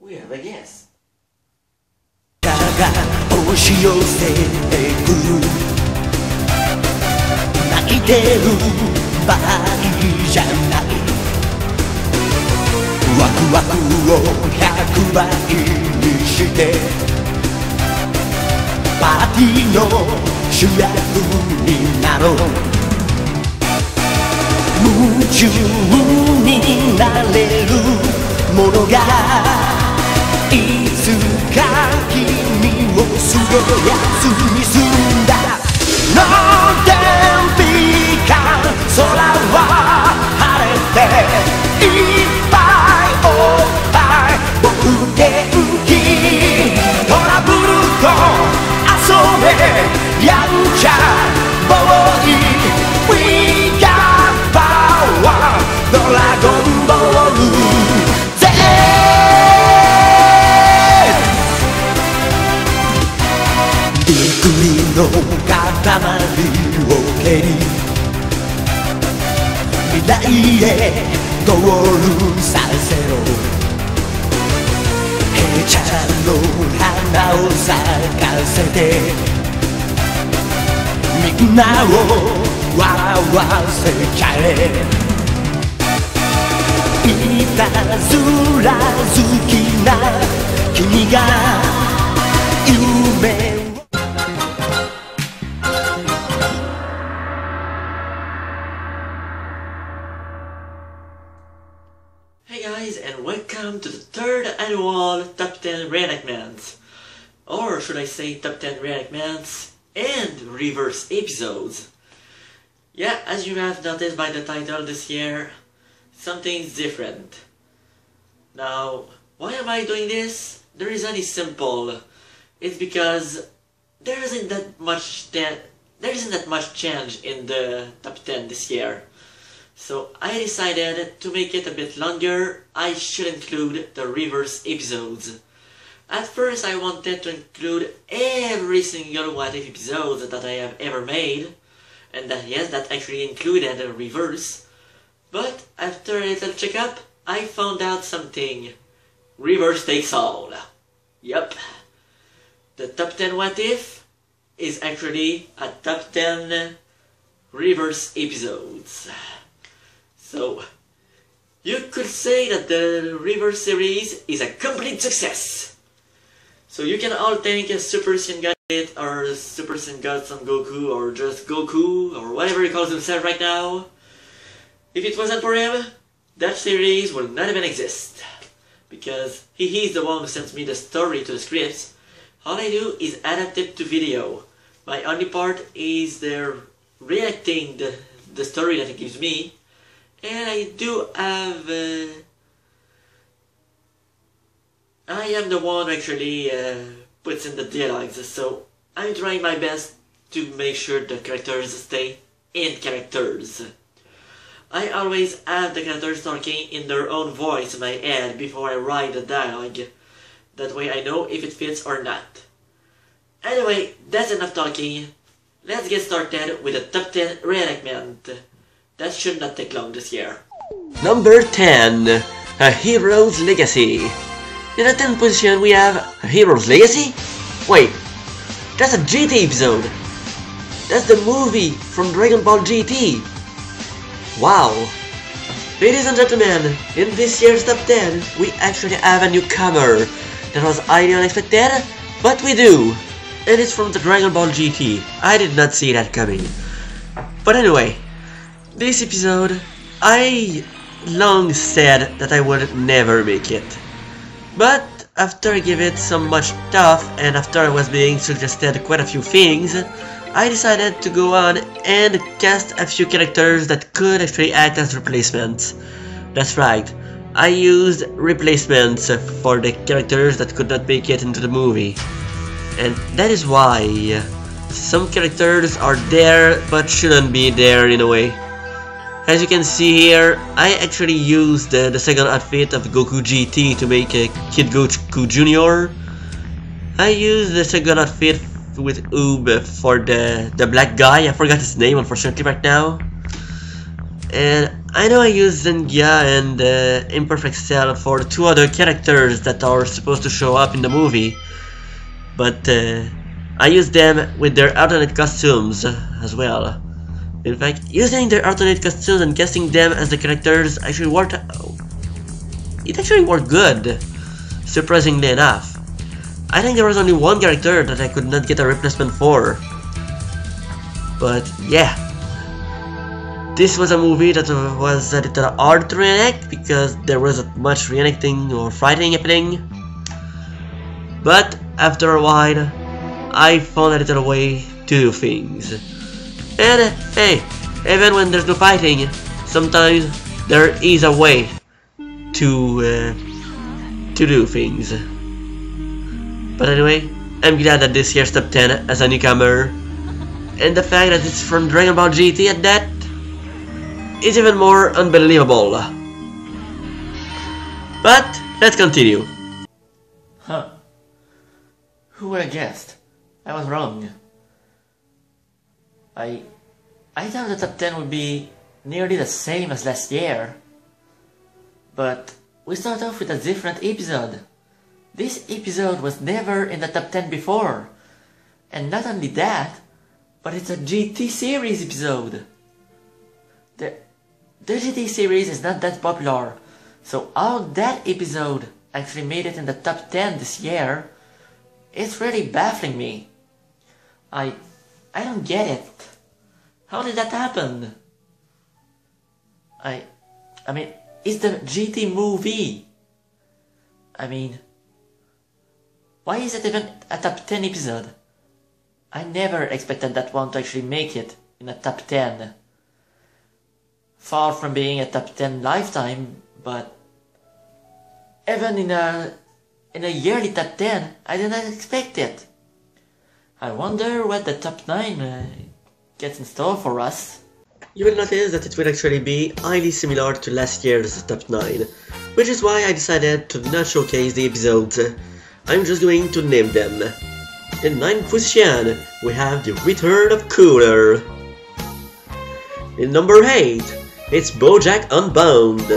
We have a guest. 押し寄せてくる泣いてる場合じゃないワクワクを100倍にしてパーティーの主役になろう夢中になれるものがいつか君をすごいやつにするんだの天日間空は晴れていっぱいおっぱい僕元気トラブルと遊べやんちゃボーイ We got power ドラゴンボールの塊を蹴り未来へゴールさせろ平ちゃんの花を咲かせてみんなを笑わせちゃえいたずら好きな君が夢をHey guys, and welcome to the third annual Top 10 Re-enactments, or should I say Top 10 Re-enactments and Reverse episodes. Yeah, as you have noticed by the title this year, something's different. Now, why am I doing this? The reason is simple. It's because there isn't that much change in the Top 10 this year. So I decided to make it a bit longer, I should include the reverse episodes. At first I wanted to include every single What If episode that I have ever made, and that actually included a reverse. But after a little checkup, I found out something. Reverse takes all. Yup. The Top 10 What If is actually a Top 10 reverse episodes. So, you could say that the Reverse series is a complete success. So you can all thank Super Saiyan God or Super Saiyan God Son Goku or just Goku or whatever he calls himself right now. If it wasn't for him, that series would not even exist. Because he is the one who sends me the story to the scripts. All I do is adapt it to video. My only part is the reacting the story that he gives me. And I do have, I am the one who actually puts in the dialogues, so I'm trying my best to make sure the characters stay in characters. I always have the characters talking in their own voice in my head before I write the dialogue. That way I know if it fits or not. Anyway, that's enough talking. Let's get started with the Top 10 Re-enactment. That should not take long this year. Number 10. A Hero's Legacy. In the 10th position we have A Hero's Legacy? Wait, that's a GT episode. That's the movie from Dragon Ball GT. Wow. Ladies and gentlemen, in this year's Top 10 we actually have a newcomer. That was highly unexpected, but we do. And it's from the Dragon Ball GT. I did not see that coming. But anyway, this episode, I long said that I would never make it. But after I gave it so much thought and after I was being suggested quite a few things, I decided to go on and cast a few characters that could actually act as replacements. That's right, I used replacements for the characters that could not make it into the movie. And that is why some characters are there but shouldn't be there in a way. As you can see here, I actually used the second outfit of Goku GT to make a Kid Goku Jr. I used the second outfit with Oob for the black guy, I forgot his name unfortunately right now. and I know I used Zengia and Imperfect Cell for 2 other characters that are supposed to show up in the movie, but I used them with their alternate costumes as well. In fact, using their alternate costumes and casting them as the characters actually worked. It actually worked good, surprisingly enough. I think there was only one character that I could not get a replacement for. But yeah, this was a movie that was a little hard to reenact because there wasn't much reenacting or fighting happening. But after a while, I found a little way to do things. And hey, even when there's no fighting, sometimes there is a way to do things. But anyway, I'm glad that this year's top 10 as a newcomer, and the fact that it's from Dragon Ball GT at that is even more unbelievable. But let's continue. Huh. Who would have guessed? I was wrong. I thought the top 10 would be nearly the same as last year. But we start off with a different episode. This episode was never in the top 10 before. And not only that, but it's a GT series episode. The GT series is not that popular, so how that episode actually made it in the top 10 this year, it's really baffling me. I don't get it. How did that happen? I mean, it's the GT movie. I mean, why is it even a top 10 episode? I never expected that one to actually make it in a top 10. Far from being a top 10 lifetime, but even in a yearly top 10, I did not expect it. I wonder what the top 9 gets in store for us. You will notice that it will actually be highly similar to last year's top 9, which is why I decided to not showcase the episodes. I'm just going to name them. In 9th position, we have the Return of Cooler. In number 8, it's BoJack Unbound.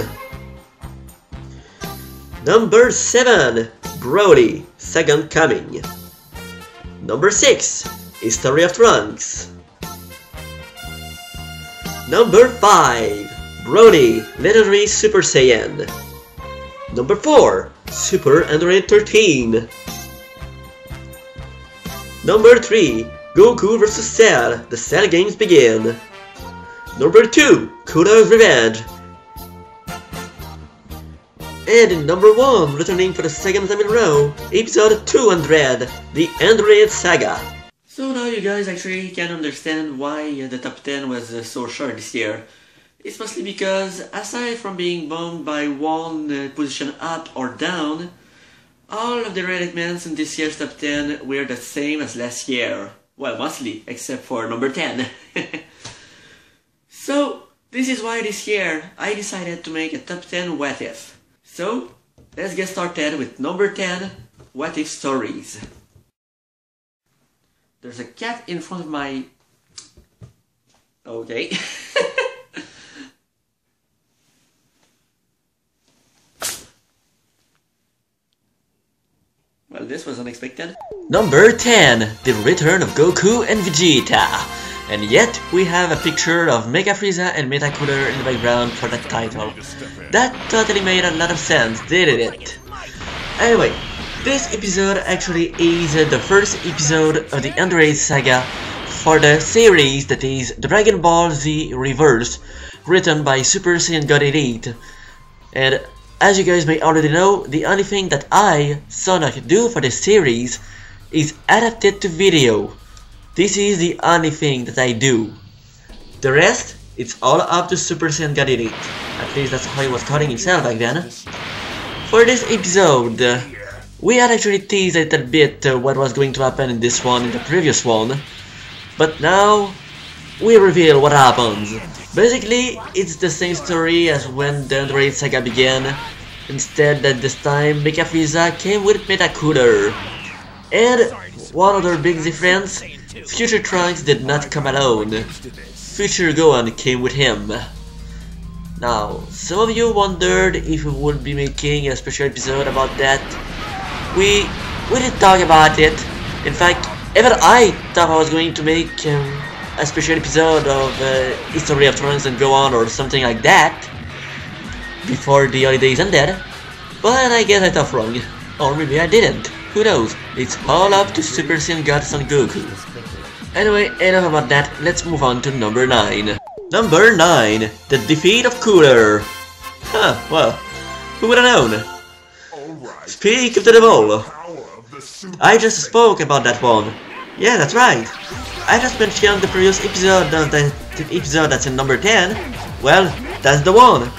Number 7, Brody, Second Coming. Number 6, History of Trunks. Number 5, Brody, Legendary Super Saiyan. Number 4, Super Android 13. Number 3, Goku vs Cell, the Cell games begin. Number 2, Cooler's Revenge. And in number 1, returning for the second time in a row, episode 200, the Android Saga. So now you guys actually can understand why the top 10 was so short this year. It's mostly because, aside from being bumped by one position up or down, all of the reenactments in this year's top 10 were the same as last year. Well, mostly, except for number 10. So, this is why this year I decided to make a top 10 what if. So, let's get started with number 10, what if stories. There's a cat in front of my... Okay. Well, this was unexpected. Number 10, the return of Goku and Vegeta. And yet, we have a picture of Mega Frieza and Metacooler in the background for that title. That totally made a lot of sense, didn't it? Anyway, this episode actually is the first episode of the Android Saga for the series that is Dragon Ball Z Reverse, written by Super Saiyan God Elite. And as you guys may already know, the only thing that I, Sona, can do for this series is adapt it to video. This is the only thing that I do. The rest, it's all up to Super Saiyan God Elite. At least that's how he was calling himself back then. For this episode, we had actually teased a little bit what was going to happen in this one, in the previous one. But now, we reveal what happens. Basically, it's the same story as when the Android Saga began. Instead, that this time, Mega Frieza came with Metacooler. And one other big difference, Future Trunks did not come alone. Future Gohan came with him. Now, some of you wondered if we would be making a special episode about that. We didn't talk about it. In fact, even I thought I was going to make a special episode of History of Trunks and Gohan or something like that before the holidays ended, but I guess I thought wrong. Or maybe I didn't. Who knows? It's all up to Super Saiyan God Son Goku. Anyway, enough about that, let's move on to number 9. Number 9, the defeat of Cooler. Huh, well, who would have known? Speak of the devil. I just spoke about that one. Yeah, that's right. I just mentioned the previous episode of the episode that's in number 10. Well, that's the one.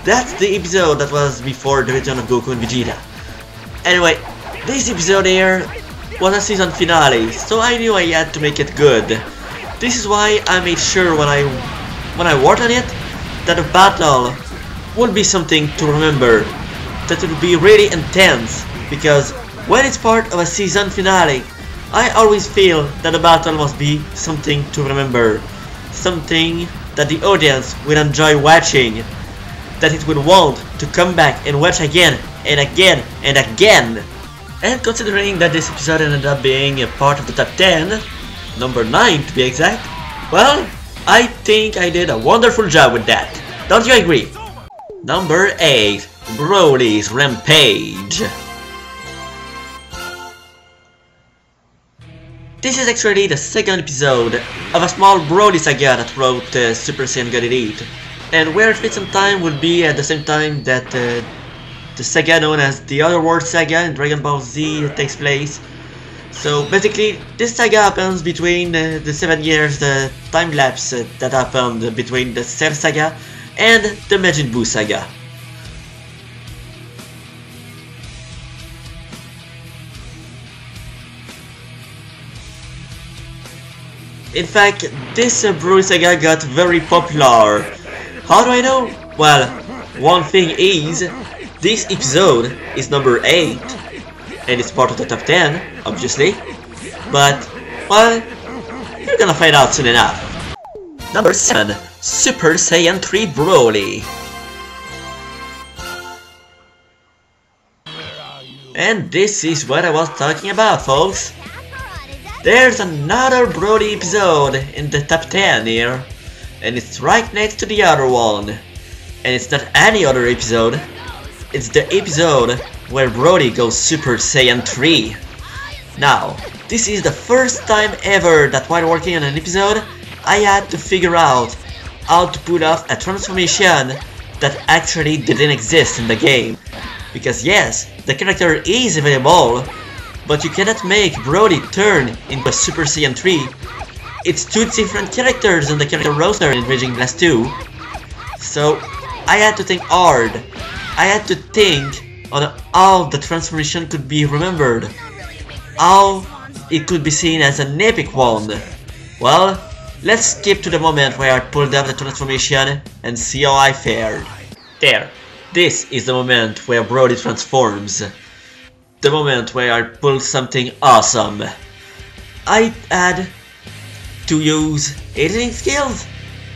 That's the episode that was before the return of Goku and Vegeta. Anyway, this episode here was a season finale, so I knew I had to make it good. This is why I made sure when I worked on it that the battle would be something to remember, that it would be really intense, because when it's part of a season finale, I always feel that the battle must be something to remember, something that the audience will enjoy watching, that it will want to come back and watch again and again and again. And considering that this episode ended up being a part of the top 10, number 9 to be exact, well, I think I did a wonderful job with that. Don't you agree? Number 8, Broly's Rampage. This is actually the second episode of a small Broly saga that wrote Super Saiyan God Elite, and where Fits and Time will be at the same time that the saga known as the Otherworld Saga in Dragon Ball Z takes place. So basically, this saga happens between the 7 years time lapse that happened between the Cell Saga and the Majin Buu Saga. In fact, this Broly saga got very popular. How do I know? Well, one thing is, this episode is number 8, and it's part of the top 10, obviously. But, well, you're gonna find out soon enough. Number 7, Super Saiyan 3 Broly. And this is what I was talking about, folks. There's another Broly episode in the top 10 here, and it's right next to the other one. And it's not any other episode, it's the episode where Broly goes Super Saiyan 3. Now, this is the first time ever that while working on an episode, I had to figure out how to pull off a transformation that actually didn't exist in the game. Because yes, the character is available, but you cannot make Broly turn into a Super Saiyan 3. It's two different characters on the character roster in Raging Blast 2. So I had to think hard. I had to think on how the transformation could be remembered. How it could be seen as an epic one. Well, let's skip to the moment where I pulled off the transformation and see how I fared. There. This is the moment where Broly transforms. The moment where I pulled something awesome. I had to use editing skills?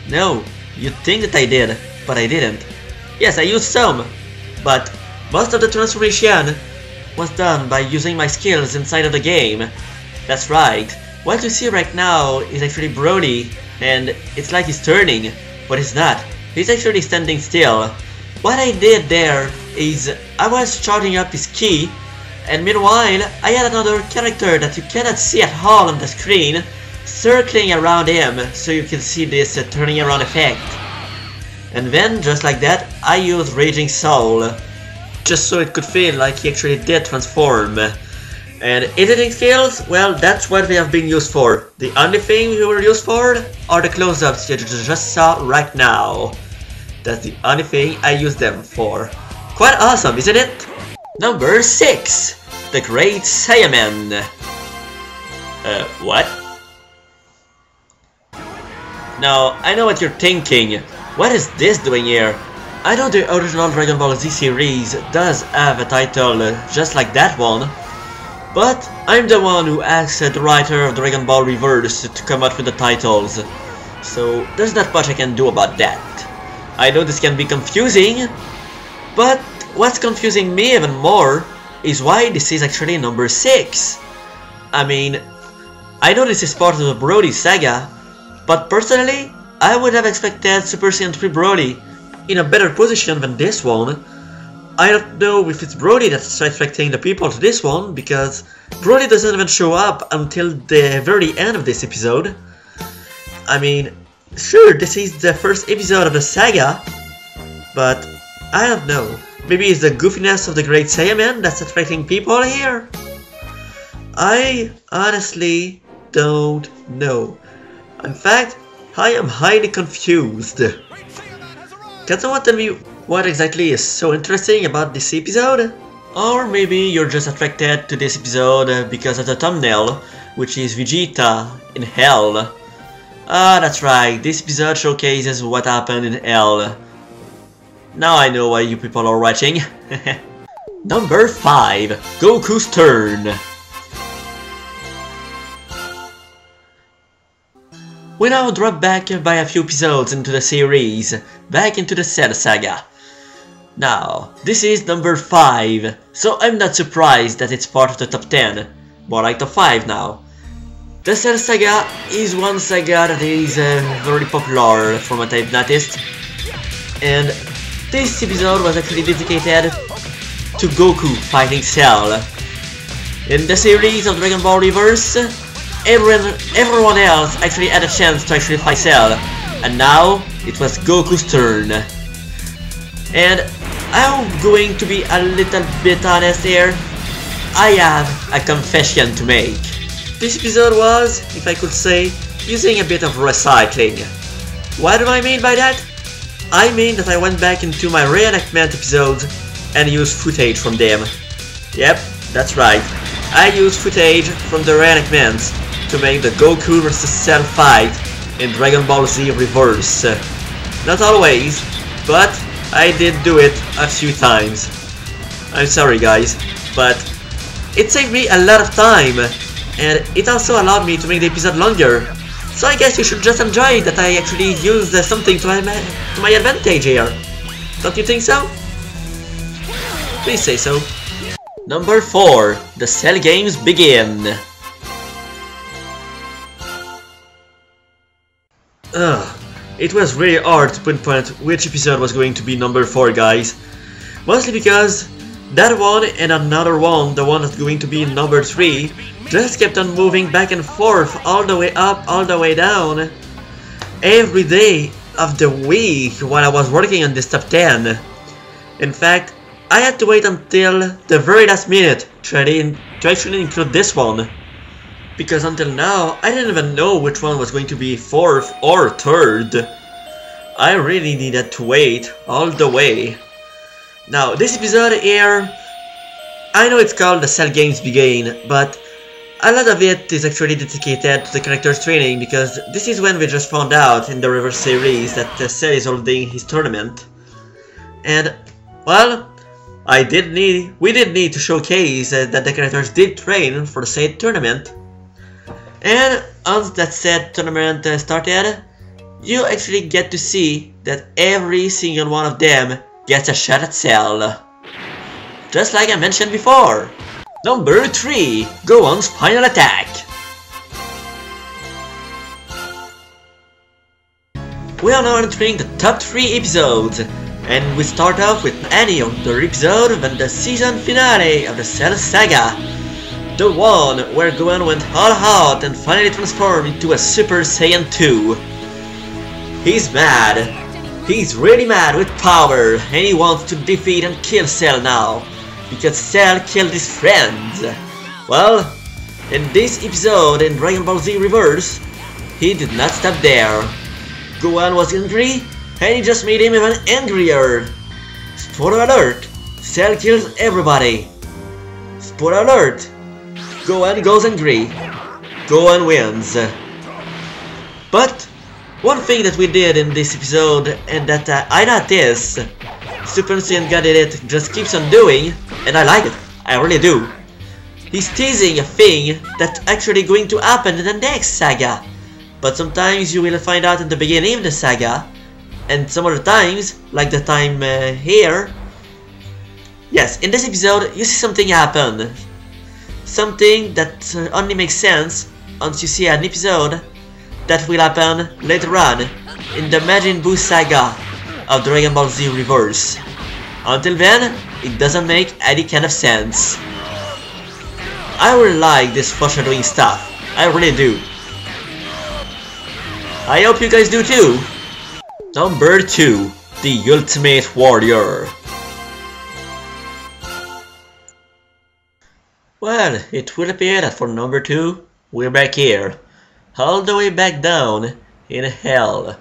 No, you'd think that I did, but I didn't. Yes, I used some, but most of the transformation was done by using my skills inside of the game. That's right, what you see right now is actually Broly, and it's like he's turning, but he's not. He's actually standing still. What I did there is I was charging up his ki, and meanwhile I had another character that you cannot see at all on the screen circling around him, so you can see this turning around effect. And then, just like that, I used Raging Soul, just so it could feel like he actually did transform. And editing skills, well, that's what they have been used for. The only thing they were used for are the close-ups that you just saw right now. That's the only thing I used them for. Quite awesome, isn't it? Number 6, the Great Saiyaman. What? Now, I know what you're thinking. What is this doing here? I know the original Dragon Ball Z series does have a title just like that one, but I'm the one who asked the writer of Dragon Ball Reverse to come up with the titles, so there's not much I can do about that. I know this can be confusing, but what's confusing me even more is why this is actually number 6. I mean, I know this is part of the Brody saga, but personally, I would have expected Super Saiyan 3 Brody in a better position than this one. I don't know if it's Brody that's attracting the people to this one, because Brody doesn't even show up until the very end of this episode. I mean, sure, this is the first episode of the saga, but I don't know. Maybe it's the goofiness of the great Saiyaman that's attracting people here? I honestly don't know. In fact, I am highly confused. Can someone tell me what exactly is so interesting about this episode? Or maybe you're just attracted to this episode because of the thumbnail, which is Vegeta in Hell. Ah, that's right, this episode showcases what happened in Hell. Now I know why you people are watching. Number 5. Goku's turn. We now drop back by a few episodes into the series, back into the Cell Saga. Now, this is number 5, so I'm not surprised that it's part of the top 10, more like top 5 now. The Cell Saga is one saga that is very popular from what I've noticed, and this episode was actually dedicated to Goku fighting Cell. In the series of Dragon Ball Reverse, everyone else actually had a chance to actually fight Cell, and now it was Goku's turn. And I'm going to be a little bit honest here. I have a confession to make. This episode was, if I could say, using a bit of recycling. What do I mean by that? I mean that I went back into my Re-enactment episodes and used footage from them. Yep, that's right. I used footage from the Re-enactments to make the Goku vs Cell fight in Dragon Ball Z Reverse. Not always, but I did do it a few times. I'm sorry guys, but it saved me a lot of time, and it also allowed me to make the episode longer. So I guess you should just enjoy that I actually used something to my advantage here. Don't you think so? Please say so. Number 4. The Cell games begin. It was really hard to pinpoint which episode was going to be number 4, guys. Mostly because that one and another one, the one that's going to be number 3, just kept on moving back and forth, all the way up, all the way down, every day of the week while I was working on this top 10. In fact, I had to wait until the very last minute to actually include this one. Because until now, I didn't even know which one was going to be 4th or 3rd. I really needed to wait all the way. Now, this episode here, I know it's called The Cell Games Begin, but a lot of it is actually dedicated to the character's training, because this is when we just found out in the Reverse series that Cell is holding his tournament. And, well, we did need to showcase that the characters did train for the said tournament. And once that said tournament started, you actually get to see that every single one of them gets a shot at Cell. Just like I mentioned before. Number 3. Gohan's final attack. We are now entering the top 3 episodes, and we start off with any other episode than the season finale of the Cell Saga. The one where Gohan went all out and finally transformed into a Super Saiyan 2. He's mad. He's really mad with power, and he wants to defeat and kill Cell now, because Cell killed his friends. Well, in this episode in Dragon Ball Z Reverse, he did not stop there. Gohan was angry, and he just made him even angrier. Spoiler alert, Cell kills everybody. Spoiler alert, Gohan goes angry. Gohan wins. But one thing that we did in this episode, and that I noticed Super Saiyan God it just keeps on doing, and I like it, I really do. He's teasing a thing that's actually going to happen in the next saga. But sometimes you will find out in the beginning of the saga, and some other times, like the time here. Yes, in this episode you see something happen. Something that only makes sense once you see an episode that will happen later on in the Majin Buu saga of Dragon Ball Z Reverse. Until then, it doesn't make any kind of sense. I really like this foreshadowing stuff, I really do. I hope you guys do too. Number 2, the Ultimate Warrior. Well, it will appear that for number 2, we're back here, all the way back down in hell.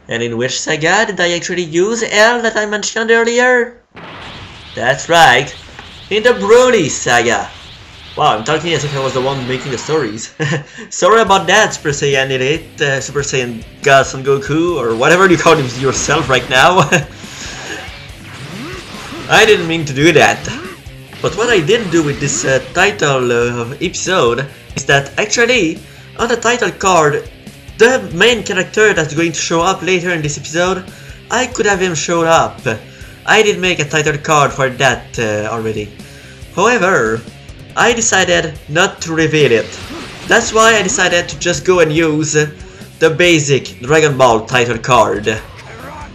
And in which saga did I actually use hell that I mentioned earlier? That's right, in the Broly saga. Wow, I'm talking as if I was the one making the stories. Sorry about that, Super Saiyan Elite, Super Saiyan God Son Goku, or whatever you call yourself right now. I didn't mean to do that. But what I did do with this title episode is that actually, on the title card, the main character that's going to show up later in this episode, I could have him show up. I did make a title card for that already. However, I decided not to reveal it. That's why I decided to just go and use the basic Dragon Ball title card.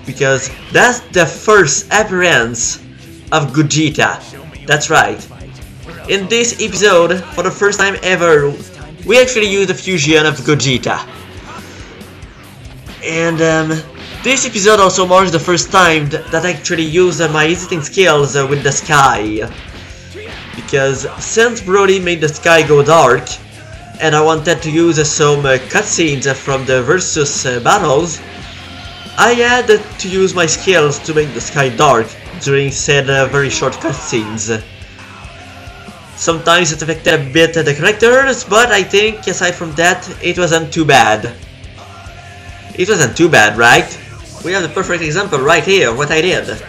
Because that's the first appearance of Gogeta. That's right. In this episode, for the first time ever, we actually used the fusion of Gogeta. And this episode also marks the first time that I actually used my existing skills with the sky. Because since Broly made the sky go dark, and I wanted to use some cutscenes from the versus battles, I had to use my skills to make the sky dark during said very short cutscenes. Sometimes it affected a bit the characters, but I think aside from that, it wasn't too bad. It wasn't too bad, right? We have the perfect example right here of what I did.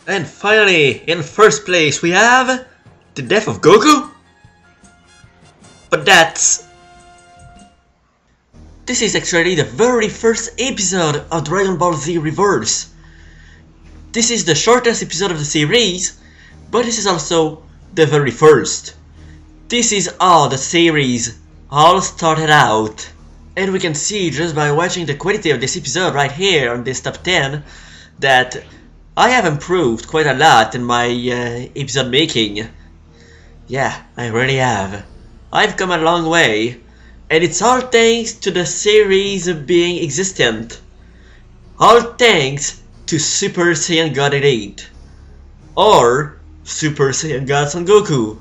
And finally, in first place, we have the death of Goku? But this is actually the very first episode of Dragon Ball Z Reverse. This is the shortest episode of the series, but this is also the very first. This is how the series all started out. And we can see just by watching the quality of this episode right here on this top 10 that I have improved quite a lot in my episode making. Yeah, I really have. I've come a long way, and it's all thanks to the series being existent. All thanks to Super Saiyan God Elite, or Super Saiyan God Son Goku,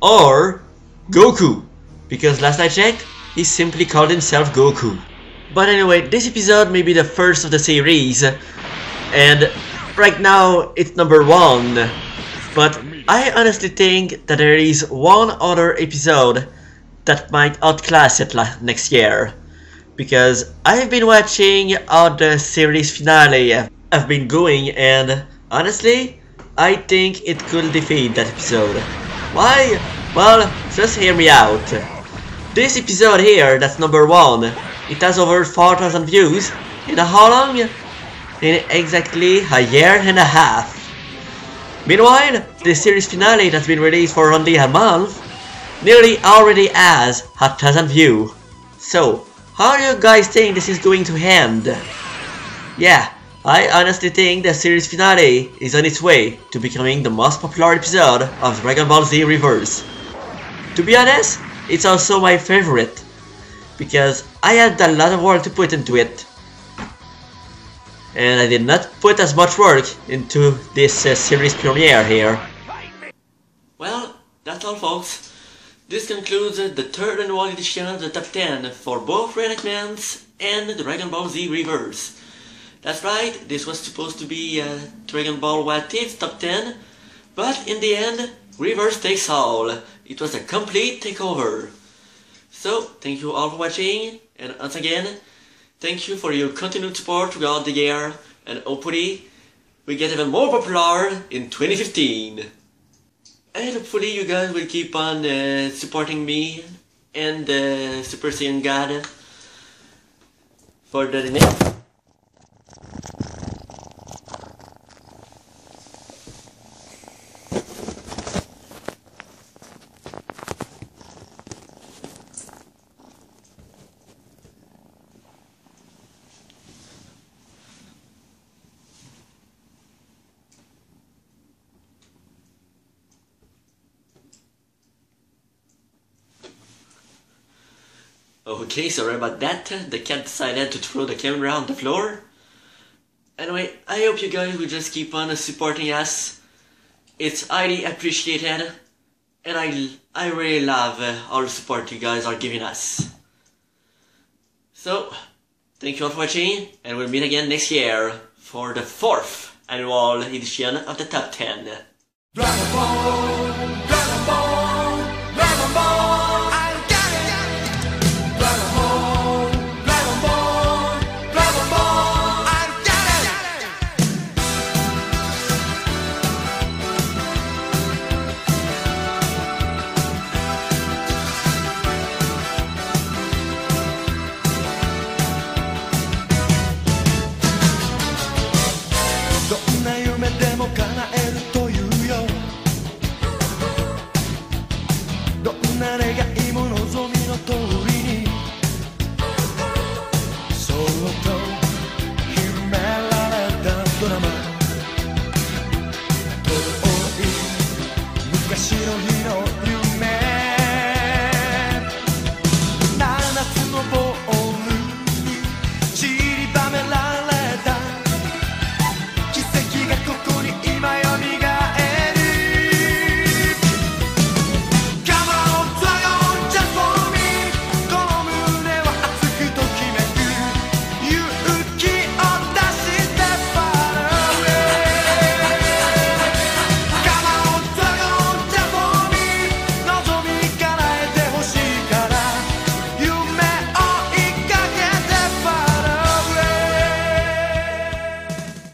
or Goku, because last I checked, he simply called himself Goku. But anyway, this episode may be the first of the series, and right now it's number 1, but I honestly think that there is one other episode that might outclass it next year, because I've been watching how the series finale have been going, and honestly, I think it could defeat that episode. Why? Well, just hear me out. This episode here, that's number 1, it has over 4,000 views. In how long? In exactly a year and a half. Meanwhile, the series finale that's been released for only a month nearly already has 1,000 views. So, how do you guys think this is going to end? Yeah, I honestly think the series finale is on its way to becoming the most popular episode of Dragon Ball Z Reverse. To be honest, it's also my favorite, because I had a lot of work to put into it. And I did not put as much work into this series premiere here. Well, that's all folks. This concludes the third annual edition of the top 10 for both Re-enactments and Dragon Ball Z Reverse. That's right, this was supposed to be Dragon Ball What If top 10, but in the end, Reverse takes all. It was a complete takeover. So, thank you all for watching, and once again, thank you for your continued support throughout the year, and hopefully we get even more popular in 2015. And hopefully you guys will keep on supporting me and Super Saiyan God for the next Okay, sorry about that. The cat decided to throw the camera on the floor. Anyway, I hope you guys will just keep on supporting us. It's highly appreciated. And I really love all the support you guys are giving us. So, thank you all for watching, and we'll meet again next year for the 4th annual edition of the Top 10. Dragon Ball, Dragon Ball.